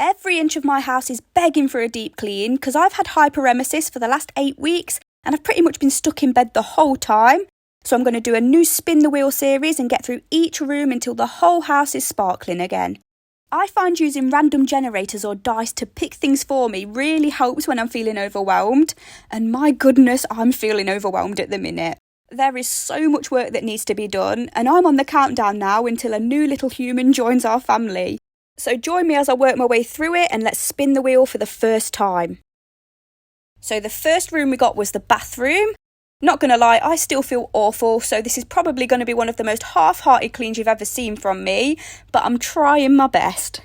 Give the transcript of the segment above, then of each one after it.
Every inch of my house is begging for a deep clean because I've had hyperemesis for the last 8 weeks and I've pretty much been stuck in bed the whole time. So I'm going to do a new spin the wheel series and get through each room until the whole house is sparkling again. I find using random generators or dice to pick things for me really helps when I'm feeling overwhelmed. And my goodness, I'm feeling overwhelmed at the minute. There is so much work that needs to be done, and I'm on the countdown now until a new little human joins our family. So join me as I work my way through it and let's spin the wheel for the first time. So the first room we got was the bathroom. Not going to lie, I still feel awful, so this is probably going to be one of the most half-hearted cleans you've ever seen from me, but I'm trying my best.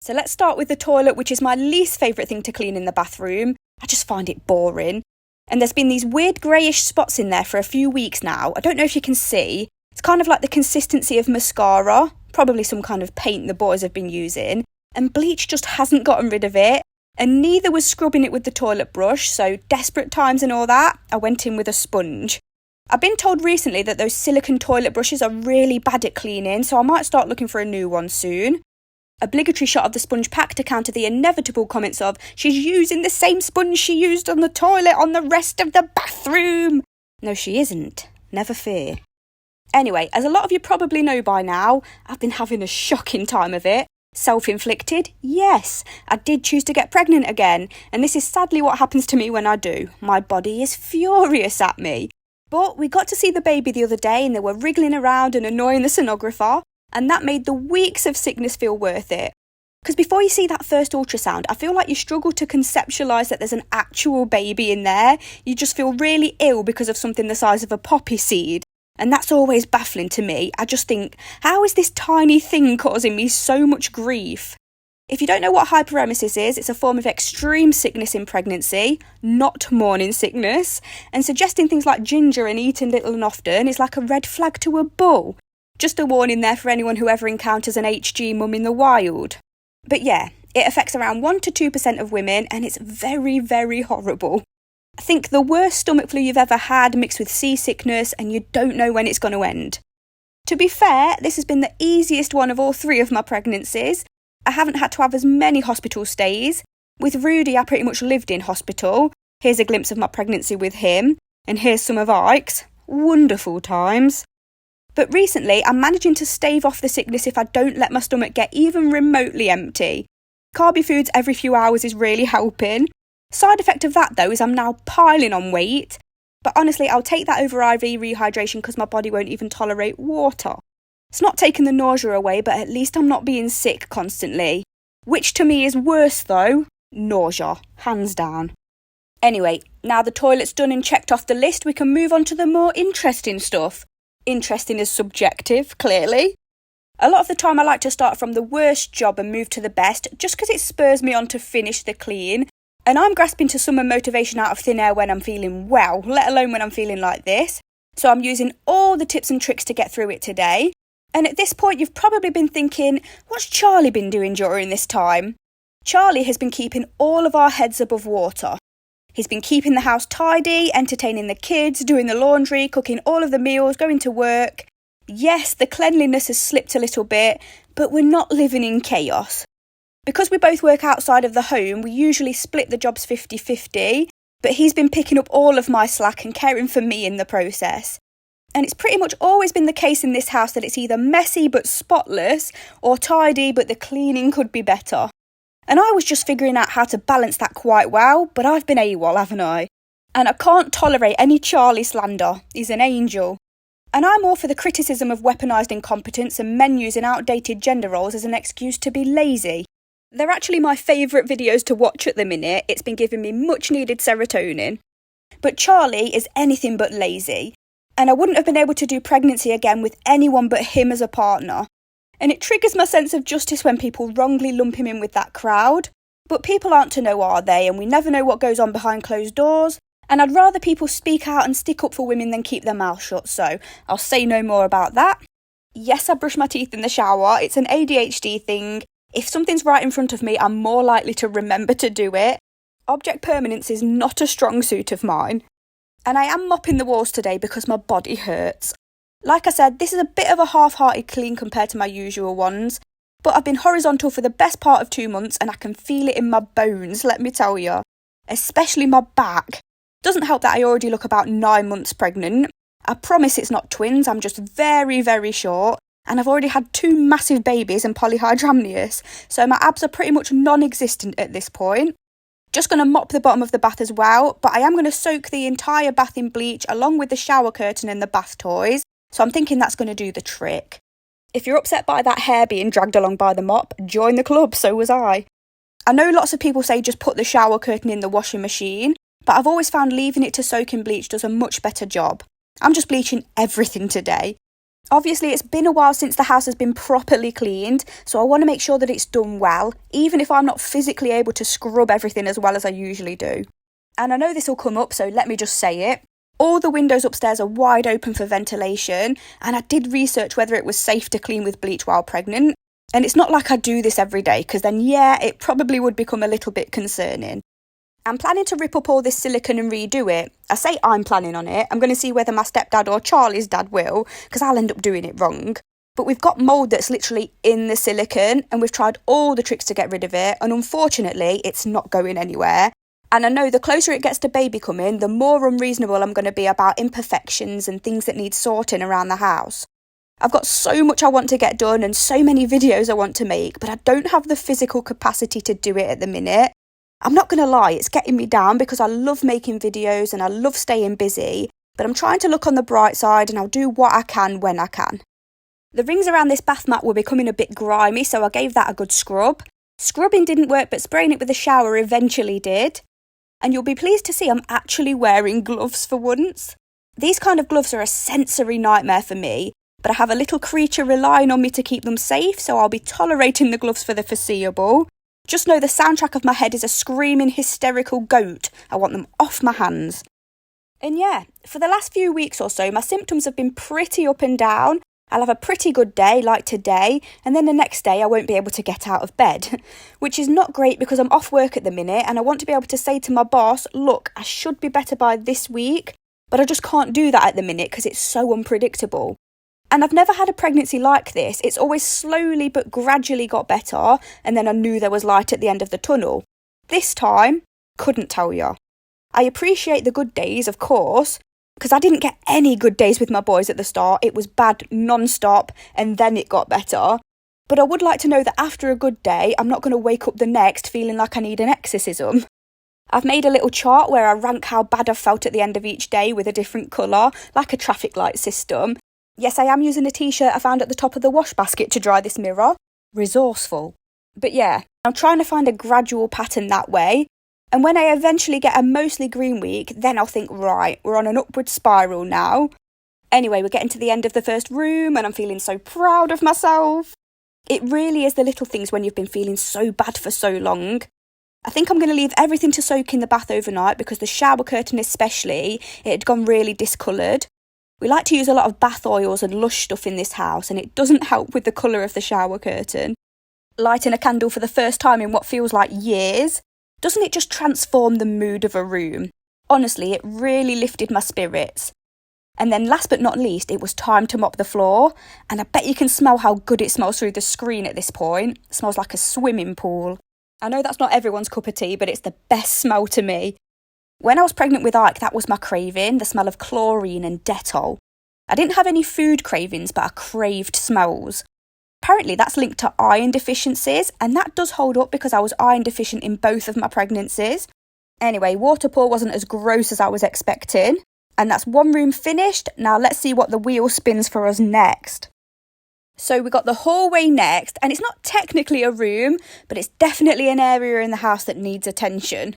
So let's start with the toilet, which is my least favourite thing to clean in the bathroom. I just find it boring. And there's been these weird greyish spots in there for a few weeks now. I don't know if you can see. It's kind of like the consistency of mascara, probably some kind of paint the boys have been using, and bleach just hasn't gotten rid of it. And neither was scrubbing it with the toilet brush, so desperate times and all that, I went in with a sponge. I've been told recently that those silicone toilet brushes are really bad at cleaning, so I might start looking for a new one soon. Obligatory shot of the sponge pack to counter the inevitable comments of, she's using the same sponge she used on the toilet on the rest of the bathroom. No, she isn't. Never fear. Anyway, as a lot of you probably know by now, I've been having a shocking time of it. Self-inflicted? Yes, I did choose to get pregnant again, and this is sadly what happens to me when I do. My body is furious at me. But we got to see the baby the other day and they were wriggling around and annoying the sonographer, and that made the weeks of sickness feel worth it. Because before you see that first ultrasound, I feel like you struggle to conceptualise that there's an actual baby in there. You just feel really ill because of something the size of a poppy seed. And that's always baffling to me. I just think, how is this tiny thing causing me so much grief? If you don't know what hyperemesis is, it's a form of extreme sickness in pregnancy, not morning sickness, and suggesting things like ginger and eating little and often is like a red flag to a bull. Just a warning there for anyone who ever encounters an HG mum in the wild. But yeah, it affects around 1 to 2% of women and it's very, very horrible. I think the worst stomach flu you've ever had mixed with seasickness and you don't know when it's going to end. To be fair, this has been the easiest one of all 3 of my pregnancies. I haven't had to have as many hospital stays. With Rudy, I pretty much lived in hospital. Here's a glimpse of my pregnancy with him. And here's some of Ike's. Wonderful times. But recently, I'm managing to stave off the sickness if I don't let my stomach get even remotely empty. Carby foods every few hours is really helping. Side effect of that, though, is I'm now piling on weight. But honestly, I'll take that over IV rehydration because my body won't even tolerate water. It's not taking the nausea away, but at least I'm not being sick constantly. Which to me is worse, though. Nausea. Hands down. Anyway, now the toilet's done and checked off the list, we can move on to the more interesting stuff. Interesting is subjective, clearly. A lot of the time I like to start from the worst job and move to the best, just because it spurs me on to finish the clean. And I'm grasping to summer motivation out of thin air when I'm feeling well, let alone when I'm feeling like this. So I'm using all the tips and tricks to get through it today. And at this point, you've probably been thinking, what's Charlie been doing during this time? Charlie has been keeping all of our heads above water. He's been keeping the house tidy, entertaining the kids, doing the laundry, cooking all of the meals, going to work. Yes, the cleanliness has slipped a little bit, but we're not living in chaos. Because we both work outside of the home, we usually split the jobs 50-50, but he's been picking up all of my slack and caring for me in the process. And it's pretty much always been the case in this house that it's either messy but spotless, or tidy but the cleaning could be better. And I was just figuring out how to balance that quite well, but I've been AWOL, haven't I? And I can't tolerate any Charlie slander. He's an angel. And I'm all for the criticism of weaponised incompetence and men using outdated gender roles as an excuse to be lazy. They're actually my favourite videos to watch at the minute. It's been giving me much needed serotonin. But Charlie is anything but lazy. And I wouldn't have been able to do pregnancy again with anyone but him as a partner. And it triggers my sense of justice when people wrongly lump him in with that crowd. But people aren't to know, are they? And we never know what goes on behind closed doors. And I'd rather people speak out and stick up for women than keep their mouth shut, so I'll say no more about that. Yes, I brush my teeth in the shower. It's an ADHD thing. If something's right in front of me, I'm more likely to remember to do it. Object permanence is not a strong suit of mine. And I am mopping the walls today because my body hurts. Like I said, this is a bit of a half-hearted clean compared to my usual ones. but I've been horizontal for the best part of 2 months and I can feel it in my bones, let me tell you. Especially my back. Doesn't help that I already look about 9 months pregnant. I promise it's not twins, I'm just very, very short. And I've already had 2 massive babies and polyhydramnios, so my abs are pretty much non-existent at this point. Just going to mop the bottom of the bath as well, but I am going to soak the entire bath in bleach along with the shower curtain and the bath toys, so I'm thinking that's going to do the trick. If you're upset by that hair being dragged along by the mop, join the club, so was I. I know lots of people say just put the shower curtain in the washing machine, but I've always found leaving it to soak in bleach does a much better job. I'm just bleaching everything today. Obviously, it's been a while since the house has been properly cleaned, so I want to make sure that it's done well, even if I'm not physically able to scrub everything as well as I usually do. And I know this will come up, so let me just say it. All the windows upstairs are wide open for ventilation, and I did research whether it was safe to clean with bleach while pregnant. And it's not like I do this every day, because then, yeah, it probably would become a little bit concerning. I'm planning to rip up all this silicone and redo it. I say I'm planning on it. I'm going to see whether my stepdad or Charlie's dad will, because I'll end up doing it wrong. But we've got mould that's literally in the silicone, and we've tried all the tricks to get rid of it, and unfortunately, it's not going anywhere. And I know the closer it gets to baby coming, the more unreasonable I'm going to be about imperfections and things that need sorting around the house. I've got so much I want to get done and so many videos I want to make, but I don't have the physical capacity to do it at the minute. I'm not going to lie, it's getting me down because I love making videos and I love staying busy, but I'm trying to look on the bright side and I'll do what I can when I can. The rings around this bath mat were becoming a bit grimy, so I gave that a good scrub. Scrubbing didn't work, but spraying it with a shower eventually did. And you'll be pleased to see I'm actually wearing gloves for once. These kind of gloves are a sensory nightmare for me, but I have a little creature relying on me to keep them safe, so I'll be tolerating the gloves for the foreseeable. Just know the soundtrack of my head is a screaming, hysterical goat. I want them off my hands. And yeah, for the last few weeks or so, my symptoms have been pretty up and down. I'll have a pretty good day, like today, and then the next day I won't be able to get out of bed. Which is not great because I'm off work at the minute and I want to be able to say to my boss, look, I should be better by this week, but I just can't do that at the minute because it's so unpredictable. And I've never had a pregnancy like this. It's always slowly but gradually got better, and then I knew there was light at the end of the tunnel. This time, couldn't tell you. I appreciate the good days, of course, because I didn't get any good days with my boys at the start. It was bad non-stop, and then it got better. But I would like to know that after a good day, I'm not going to wake up the next feeling like I need an exorcism. I've made a little chart where I rank how bad I've felt at the end of each day with a different colour, like a traffic light system. Yes, I am using a t-shirt I found at the top of the wash basket to dry this mirror. Resourceful. But yeah, I'm trying to find a gradual pattern that way. And when I eventually get a mostly green week, then I'll think, right, we're on an upward spiral now. Anyway, we're getting to the end of the first room and I'm feeling so proud of myself. It really is the little things when you've been feeling so bad for so long. I think I'm going to leave everything to soak in the bath overnight because the shower curtain especially, it had gone really discoloured. We like to use a lot of bath oils and lush stuff in this house and it doesn't help with the colour of the shower curtain. Lighting a candle for the first time in what feels like years, doesn't it just transform the mood of a room? Honestly, it really lifted my spirits. And then last but not least, it was time to mop the floor, and I bet you can smell how good it smells through the screen at this point. It smells like a swimming pool. I know that's not everyone's cup of tea, but it's the best smell to me. When I was pregnant with Ike, that was my craving, the smell of chlorine and Dettol. I didn't have any food cravings, but I craved smells. Apparently that's linked to iron deficiencies, and that does hold up because I was iron deficient in both of my pregnancies. Anyway, water pour wasn't as gross as I was expecting. And that's one room finished. Now let's see what the wheel spins for us next. So we got the hallway next, and it's not technically a room, but it's definitely an area in the house that needs attention.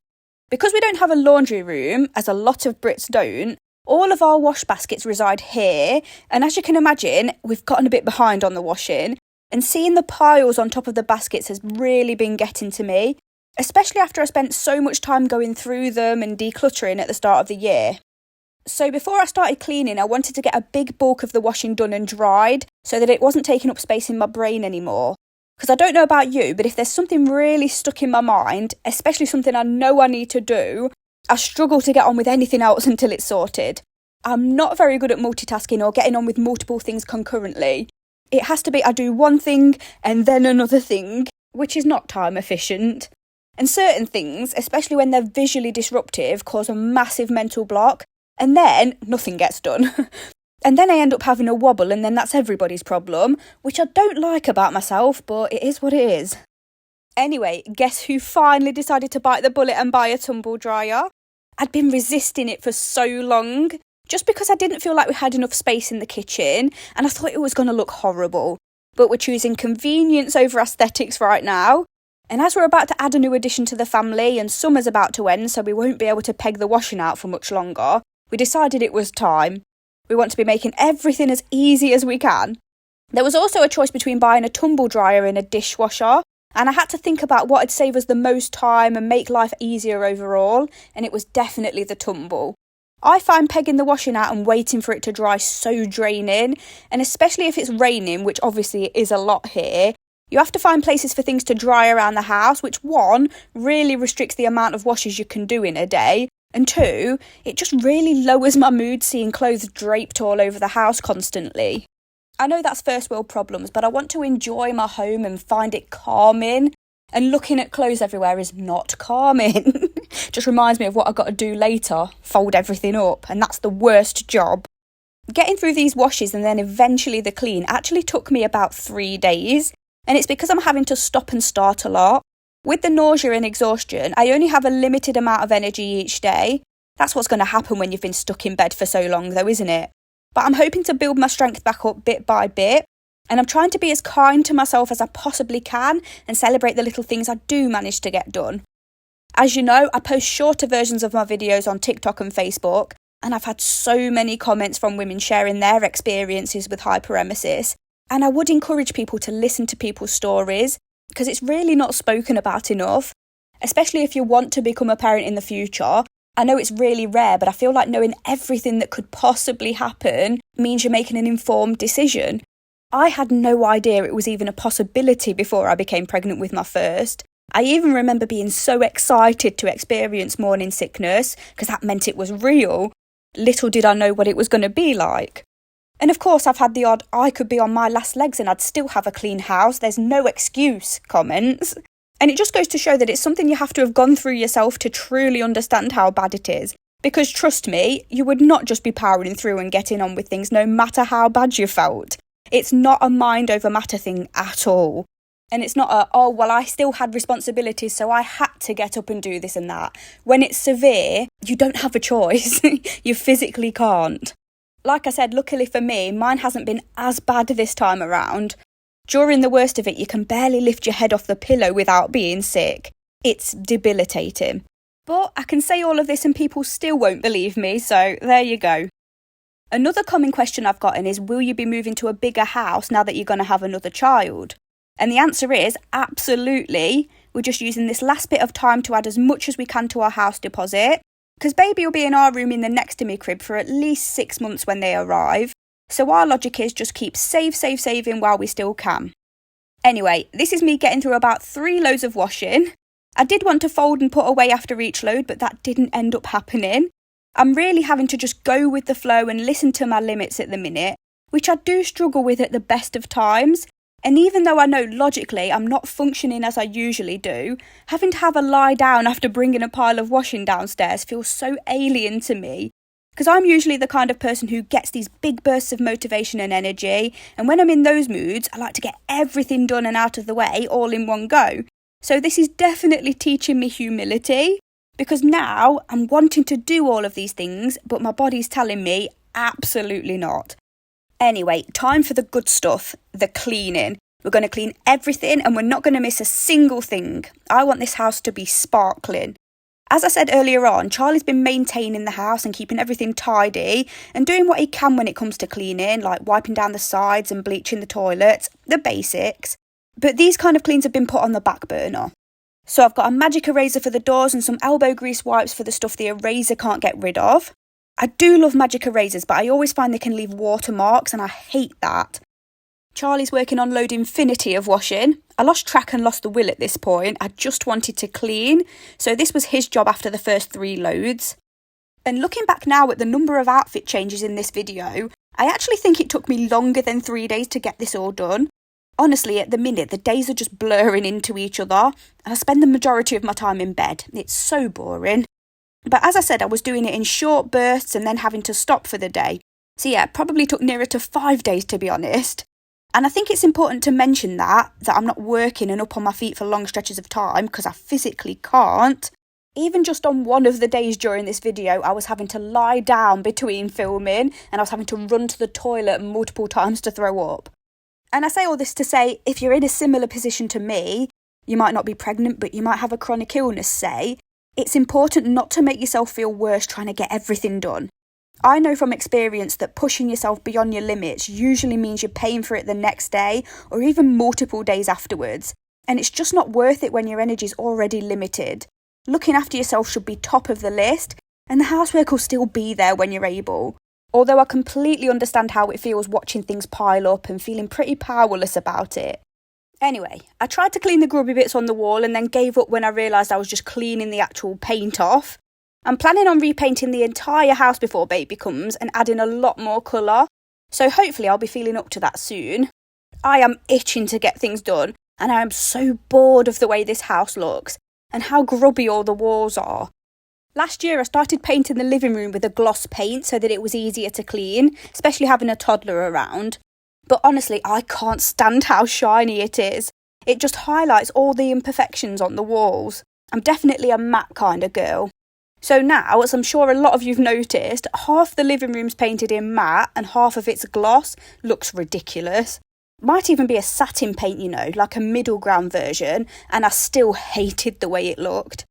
Because we don't have a laundry room, as a lot of Brits don't, all of our wash baskets reside here, and as you can imagine, we've gotten a bit behind on the washing, and seeing the piles on top of the baskets has really been getting to me, especially after I spent so much time going through them and decluttering at the start of the year. So before I started cleaning, I wanted to get a big bulk of the washing done and dried so that it wasn't taking up space in my brain anymore. Because I don't know about you, but if there's something really stuck in my mind, especially something I know I need to do, I struggle to get on with anything else until it's sorted. I'm not very good at multitasking or getting on with multiple things concurrently. It has to be I do one thing and then another thing, which is not time efficient. And certain things, especially when they're visually disruptive, cause a massive mental block, and then nothing gets done. And then I end up having a wobble, and then that's everybody's problem, which I don't like about myself, but it is what it is. Anyway, guess who finally decided to bite the bullet and buy a tumble dryer? I'd been resisting it for so long, just because I didn't feel like we had enough space in the kitchen, and I thought it was going to look horrible. But we're choosing convenience over aesthetics right now. And as we're about to add a new addition to the family and summer's about to end, so we won't be able to peg the washing out for much longer, we decided it was time. We want to be making everything as easy as we can. There was also a choice between buying a tumble dryer and a dishwasher, and I had to think about what would save us the most time and make life easier overall, and it was definitely the tumble. I find pegging the washing out and waiting for it to dry so draining, and especially if it's raining, which obviously it is a lot here, you have to find places for things to dry around the house, which one, really restricts the amount of washes you can do in a day, and two, it just really lowers my mood seeing clothes draped all over the house constantly. I know that's first world problems, but I want to enjoy my home and find it calming. And looking at clothes everywhere is not calming. Just reminds me of what I've got to do later, fold everything up, and that's the worst job. Getting through these washes and then eventually the clean actually took me about 3 days, and it's because I'm having to stop and start a lot. With the nausea and exhaustion, I only have a limited amount of energy each day. That's what's going to happen when you've been stuck in bed for so long though, isn't it? But I'm hoping to build my strength back up bit by bit, and I'm trying to be as kind to myself as I possibly can and celebrate the little things I do manage to get done. As you know, I post shorter versions of my videos on TikTok and Facebook, and I've had so many comments from women sharing their experiences with hyperemesis, and I would encourage people to listen to people's stories, because it's really not spoken about enough, especially if you want to become a parent in the future. I know it's really rare, but I feel like knowing everything that could possibly happen means you're making an informed decision. I had no idea it was even a possibility before I became pregnant with my first. I even remember being so excited to experience morning sickness, because that meant it was real. Little did I know what it was going to be like. And of course, I've had the odd "I could be on my last legs and I'd still have a clean house, there's no excuse" comments. And it just goes to show that it's something you have to have gone through yourself to truly understand how bad it is. Because trust me, you would not just be powering through and getting on with things no matter how bad you felt. It's not a mind over matter thing at all. And it's not a, "oh, well, I still had responsibilities, so I had to get up and do this and that." When it's severe, you don't have a choice. You physically can't. Like I said, luckily for me, mine hasn't been as bad this time around. During the worst of it, you can barely lift your head off the pillow without being sick. It's debilitating. But I can say all of this and people still won't believe me, so there you go. Another common question I've gotten is, will you be moving to a bigger house now that you're going to have another child? And the answer is absolutely. We're just using this last bit of time to add as much as we can to our house deposit, because baby will be in our room in the next to me crib for at least 6 months when they arrive. So our logic is just keep saving while we still can. Anyway, this is me getting through about 3 loads of washing. I did want to fold and put away after each load, but that didn't end up happening. I'm really having to just go with the flow and listen to my limits at the minute, which I do struggle with at the best of times. And even though I know logically I'm not functioning as I usually do, having to have a lie down after bringing a pile of washing downstairs feels so alien to me. Because I'm usually the kind of person who gets these big bursts of motivation and energy, and when I'm in those moods, I like to get everything done and out of the way all in one go. So this is definitely teaching me humility, because now I'm wanting to do all of these things, but my body's telling me absolutely not. Anyway, time for the good stuff, the cleaning. We're going to clean everything and we're not going to miss a single thing. I want this house to be sparkling. As I said earlier on, Charlie's been maintaining the house and keeping everything tidy and doing what he can when it comes to cleaning, like wiping down the sides and bleaching the toilets, the basics. But these kind of cleans have been put on the back burner. So I've got a magic eraser for the doors and some elbow grease wipes for the stuff the eraser can't get rid of. I do love magic erasers, but I always find they can leave watermarks and I hate that. Charlie's working on load infinity of washing. I lost track and lost the will at this point. I just wanted to clean, so this was his job after the first 3 loads. And looking back now at the number of outfit changes in this video, I actually think it took me longer than 3 days to get this all done. Honestly, at the minute, the days are just blurring into each other, and I spend the majority of my time in bed. It's so boring. But as I said, I was doing it in short bursts and then having to stop for the day. So yeah, it probably took nearer to 5 days, to be honest. And I think it's important to mention that I'm not working and up on my feet for long stretches of time, because I physically can't. Even just on one of the days during this video, I was having to lie down between filming, and I was having to run to the toilet multiple times to throw up. And I say all this to say, if you're in a similar position to me, you might not be pregnant, but you might have a chronic illness, say, it's important not to make yourself feel worse trying to get everything done. I know from experience that pushing yourself beyond your limits usually means you're paying for it the next day or even multiple days afterwards. And it's just not worth it when your energy's already limited. Looking after yourself should be top of the list, and the housework will still be there when you're able. Although I completely understand how it feels watching things pile up and feeling pretty powerless about it. Anyway, I tried to clean the grubby bits on the wall and then gave up when I realised I was just cleaning the actual paint off. I'm planning on repainting the entire house before baby comes and adding a lot more colour, so hopefully I'll be feeling up to that soon. I am itching to get things done, and I am so bored of the way this house looks and how grubby all the walls are. Last year I started painting the living room with a gloss paint so that it was easier to clean, especially having a toddler around. But honestly, I can't stand how shiny it is. It just highlights all the imperfections on the walls. I'm definitely a matte kind of girl. So now, as I'm sure a lot of you've noticed, half the living room's painted in matte and half of it's gloss. Looks ridiculous. Might even be a satin paint, like a middle ground version, and I still hated the way it looked.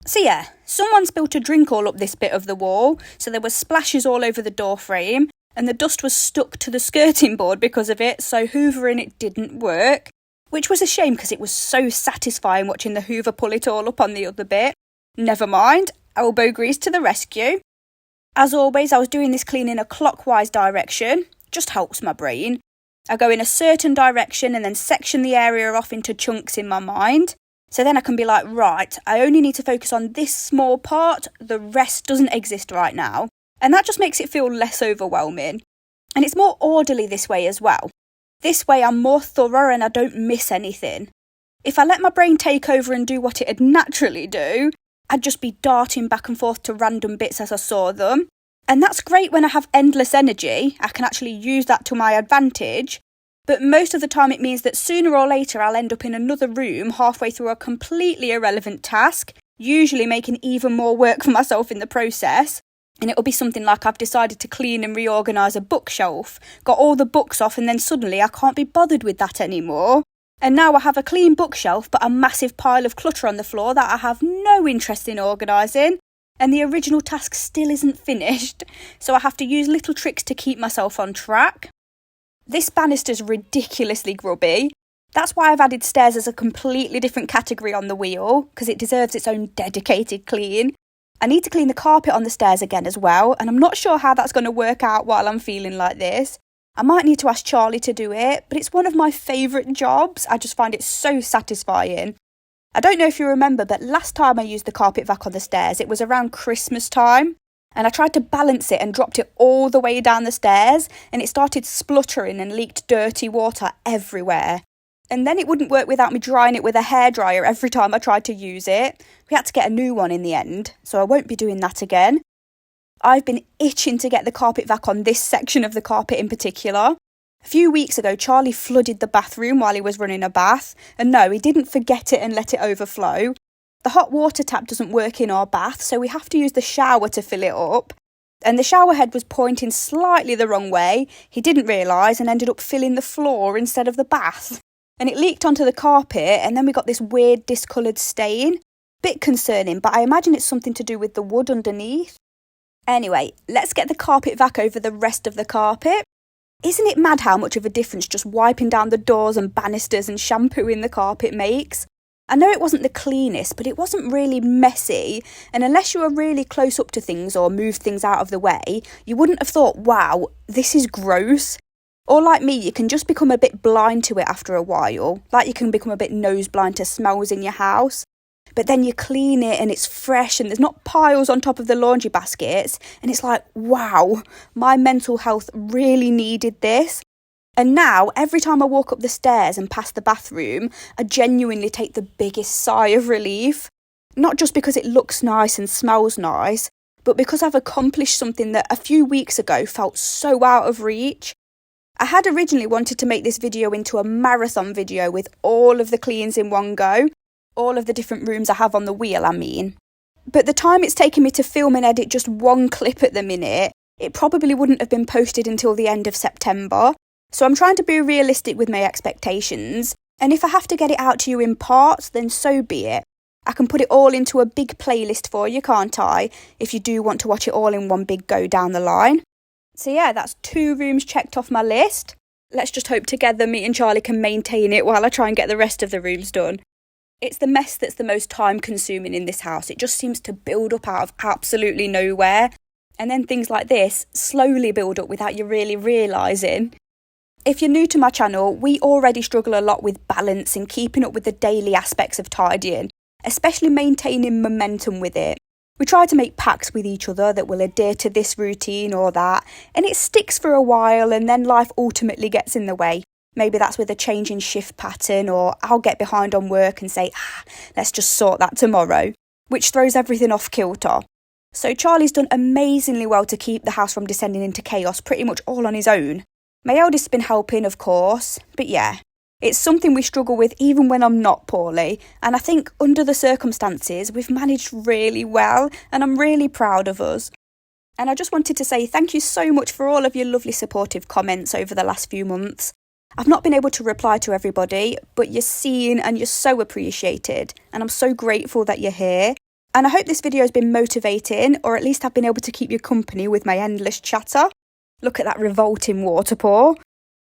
So yeah, someone spilled a drink all up this bit of the wall, so there were splashes all over the door frame, and the dust was stuck to the skirting board because of it, so hoovering it didn't work, which was a shame because it was so satisfying watching the hoover pull it all up on the other bit. Never mind, elbow grease to the rescue. As always, I was doing this clean in a clockwise direction, just helps my brain. I go in a certain direction and then section the area off into chunks in my mind. So then I can be like, right, I only need to focus on this small part, the rest doesn't exist right now. And that just makes it feel less overwhelming. And it's more orderly this way as well. This way I'm more thorough and I don't miss anything. If I let my brain take over and do what it'd naturally do, I'd just be darting back and forth to random bits as I saw them. And that's great when I have endless energy. I can actually use that to my advantage. But most of the time it means that sooner or later I'll end up in another room halfway through a completely irrelevant task, usually making even more work for myself in the process. And it'll be something like I've decided to clean and reorganise a bookshelf, got all the books off, and then suddenly I can't be bothered with that anymore. And now I have a clean bookshelf but a massive pile of clutter on the floor that I have no interest in organising. And the original task still isn't finished, so I have to use little tricks to keep myself on track. This banister's ridiculously grubby. That's why I've added stairs as a completely different category on the wheel, because it deserves its own dedicated clean. I need to clean the carpet on the stairs again as well, and I'm not sure how that's going to work out while I'm feeling like this. I might need to ask Charlie to do it, but it's one of my favourite jobs. I just find it so satisfying. I don't know if you remember, but last time I used the carpet vac on the stairs, it was around Christmas time. And I tried to balance it and dropped it all the way down the stairs, and it started spluttering and leaked dirty water everywhere. And then it wouldn't work without me drying it with a hairdryer every time I tried to use it. We had to get a new one in the end, so I won't be doing that again. I've been itching to get the carpet vac on this section of the carpet in particular. A few weeks ago, Charlie flooded the bathroom while he was running a bath, and no, he didn't forget it and let it overflow. The hot water tap doesn't work in our bath, so we have to use the shower to fill it up. And the shower head was pointing slightly the wrong way. He didn't realise and ended up filling the floor instead of the bath. And it leaked onto the carpet, and then we got this weird discoloured stain. Bit concerning, but I imagine it's something to do with the wood underneath. Anyway, let's get the carpet vac over the rest of the carpet. Isn't it mad how much of a difference just wiping down the doors and banisters and shampooing the carpet makes? I know it wasn't the cleanest, but it wasn't really messy, and unless you were really close up to things or moved things out of the way, you wouldn't have thought, wow, this is gross. Or like me, you can just become a bit blind to it after a while, like you can become a bit nose blind to smells in your house. but then you clean it and it's fresh and there's not piles on top of the laundry baskets, and it's like, wow, my mental health really needed this. And now, every time I walk up the stairs and past the bathroom, I genuinely take the biggest sigh of relief. Not just because it looks nice and smells nice, but because I've accomplished something that a few weeks ago felt so out of reach. I had originally wanted to make this video into a marathon video with all of the cleans in one go, all of the different rooms I have on the wheel, I mean. But the time it's taken me to film and edit just one clip at the minute, it probably wouldn't have been posted until the end of September. So I'm trying to be realistic with my expectations, and if I have to get it out to you in parts, then so be it. I can put it all into a big playlist for you, can't I, if you do want to watch it all in one big go down the line. So yeah, that's 2 rooms checked off my list. Let's just hope together me and Charlie can maintain it while I try and get the rest of the rooms done. It's the mess that's the most time consuming in this house. It just seems to build up out of absolutely nowhere. And then things like this slowly build up without you really realising. If you're new to my channel, we already struggle a lot with balance and keeping up with the daily aspects of tidying, especially maintaining momentum with it. We try to make pacts with each other that will adhere to this routine or that, and it sticks for a while and then life ultimately gets in the way. Maybe that's with a change in shift pattern, or I'll get behind on work and say, let's just sort that tomorrow, which throws everything off kilter. So Charlie's done amazingly well to keep the house from descending into chaos pretty much all on his own. My eldest's been helping, of course, but yeah, it's something we struggle with even when I'm not poorly, and I think under the circumstances we've managed really well, and I'm really proud of us. And I just wanted to say thank you so much for all of your lovely supportive comments over the last few months. I've not been able to reply to everybody, but you're seen and you're so appreciated, and I'm so grateful that you're here. And I hope this video has been motivating, or at least I've been able to keep you company with my endless chatter. Look at that revolting water pour.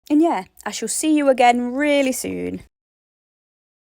And yeah, I shall see you again really soon.